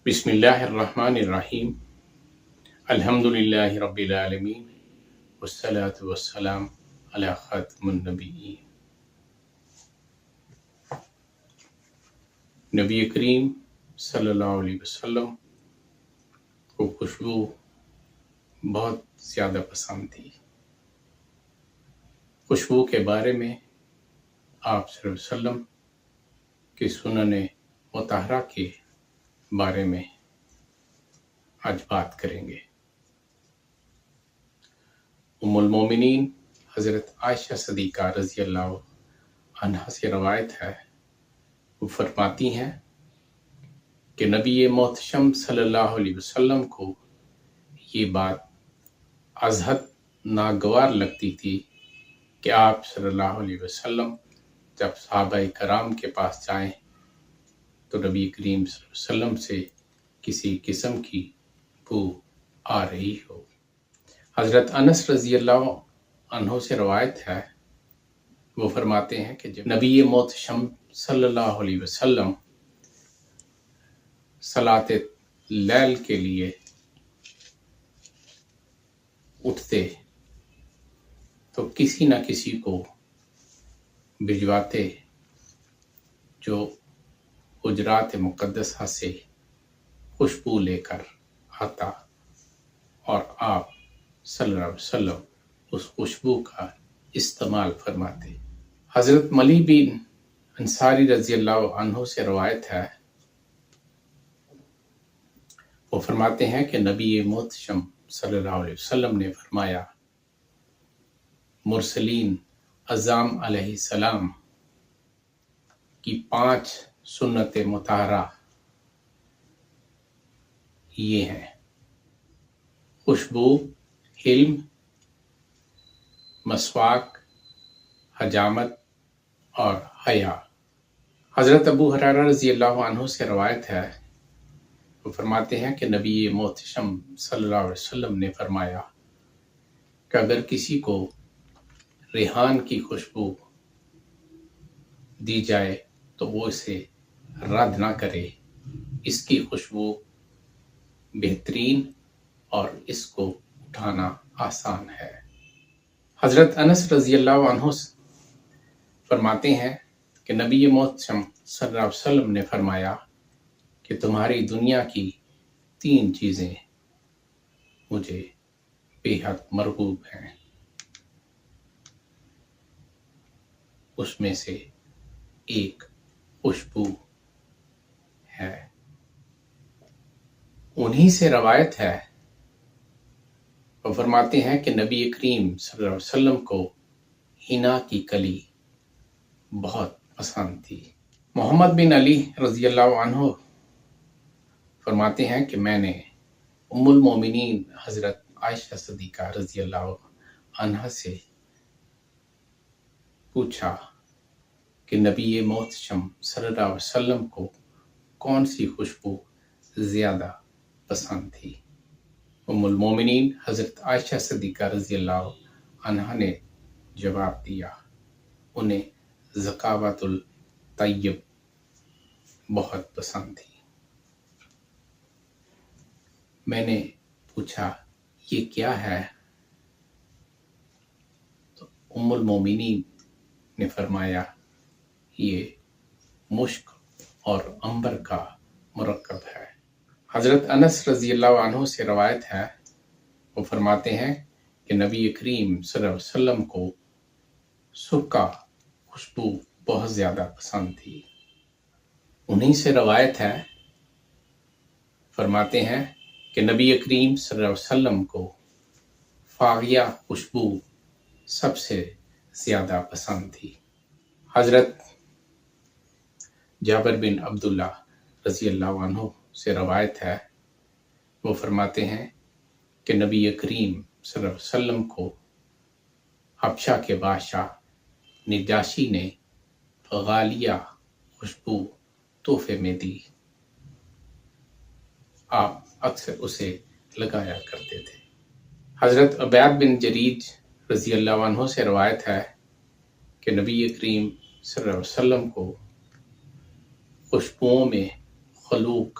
بسم اللہ الرحمن الرحیم الحمد للہ رب العالمین والصلاة والسلام علی خاتم النبیین۔ نبی کریم صلی اللہ علیہ وسلم کو خوشبو بہت زیادہ پسند تھی۔ خوشبو کے بارے میں آپ صلی اللہ علیہ وسلم کی سنن مطہرہ کے بارے میں آج بات کریں گے۔ ام المومنین حضرت عائشہ صدیقہ رضی اللہ عنہا سے روایت ہے، وہ فرماتی ہیں کہ نبی محتشم صلی اللہ علیہ وسلم کو یہ بات ازحد ناگوار لگتی تھی کہ آپ صلی اللہ علیہ وسلم جب صحابہ کرام کے پاس جائیں تو نبی کریم صلی اللہ علیہ وسلم سے کسی قسم کی بو آ رہی ہو۔ حضرت انس رضی اللہ عنہ سے روایت ہے، وہ فرماتے ہیں کہ جب نبی محتشم صلی اللہ علیہ وسلم صلاۃ لیل کے لیے اٹھتے تو کسی نہ کسی کو بھجواتے جو حجرات مقدسہ سے خوشبو لے کر آتا اور آپ صلی اللہ علیہ وسلم اس خوشبو کا استعمال فرماتے۔ حضرت ملی بن انصاری رضی اللہ عنہ سے روایت ہے، وہ فرماتے ہیں کہ نبی محتشم صلی اللہ علیہ وسلم نے فرمایا، مرسلین اعظام علیہ السلام کی 5 سنت مطہرہ یہ ہیں: خوشبو، حلم، مسواک، حجامت اور حیا۔ حضرت ابو ہریرہ رضی اللہ عنہ سے روایت ہے، وہ فرماتے ہیں کہ نبی محتشم صلی اللہ علیہ وسلم نے فرمایا کہ اگر کسی کو ریحان کی خوشبو دی جائے تو وہ اسے رد نہ کرے، اس کی خوشبو بہترین اور اس کو اٹھانا آسان ہے۔ حضرت انس رضی اللہ عنہ فرماتے ہیں کہ نبی محتشم صلی اللہ علیہ وسلم نے فرمایا کہ تمہاری دنیا کی 3 چیزیں مجھے بے حد مرغوب ہیں، اس میں سے ایک خوشبو ہے۔ انہی سے روایت ہے، وہ فرماتے ہیں کہ نبی کریم صلی اللہ علیہ وسلم کو حنا کی کلی بہت پسند تھی۔ محمد بن علی رضی اللہ عنہ فرماتے ہیں کہ میں نے ام المومنین حضرت عائشہ صدیقہ رضی اللہ عنہا سے پوچھا کہ نبی محتشم صلی اللہ علیہ وسلم کو کون سی خوشبو زیادہ پسند تھی؟ ام المومنین حضرت عائشہ صدیقہ رضی اللہ عنہا نے جواب دیا، انہیں ذکاوۃ الطیب بہت پسند تھی۔ میں نے پوچھا یہ کیا ہے؟ تو ام المومنین نے فرمایا یہ مشک اور عنبر کا مرکب ہے۔ حضرت انس رضی اللہ عنہ سے روایت ہے، وہ فرماتے ہیں کہ نبی کریم صلی اللہ علیہ وسلم کو سرکہ خوشبو بہت زیادہ پسند تھی۔ انہی سے روایت ہے، فرماتے ہیں کہ نبی کریم صلی اللہ علیہ وسلم کو فاغیہ خوشبو سب سے زیادہ پسند تھی۔ حضرت جابر بن عبداللہ رضی اللہ عنہ سے روایت ہے، وہ فرماتے ہیں کہ نبی کریم صلی اللہ علیہ وسلم کو حبشہ کے بادشاہ نجاشی نے غالیہ خوشبو تحفے میں دی، آپ اکثر اسے لگایا کرتے تھے۔ حضرت عبید بن جریج رضی اللہ عنہ سے روایت ہے کہ نبی کریم صلی اللہ علیہ وسلم کو خوشبوؤں میں خلوق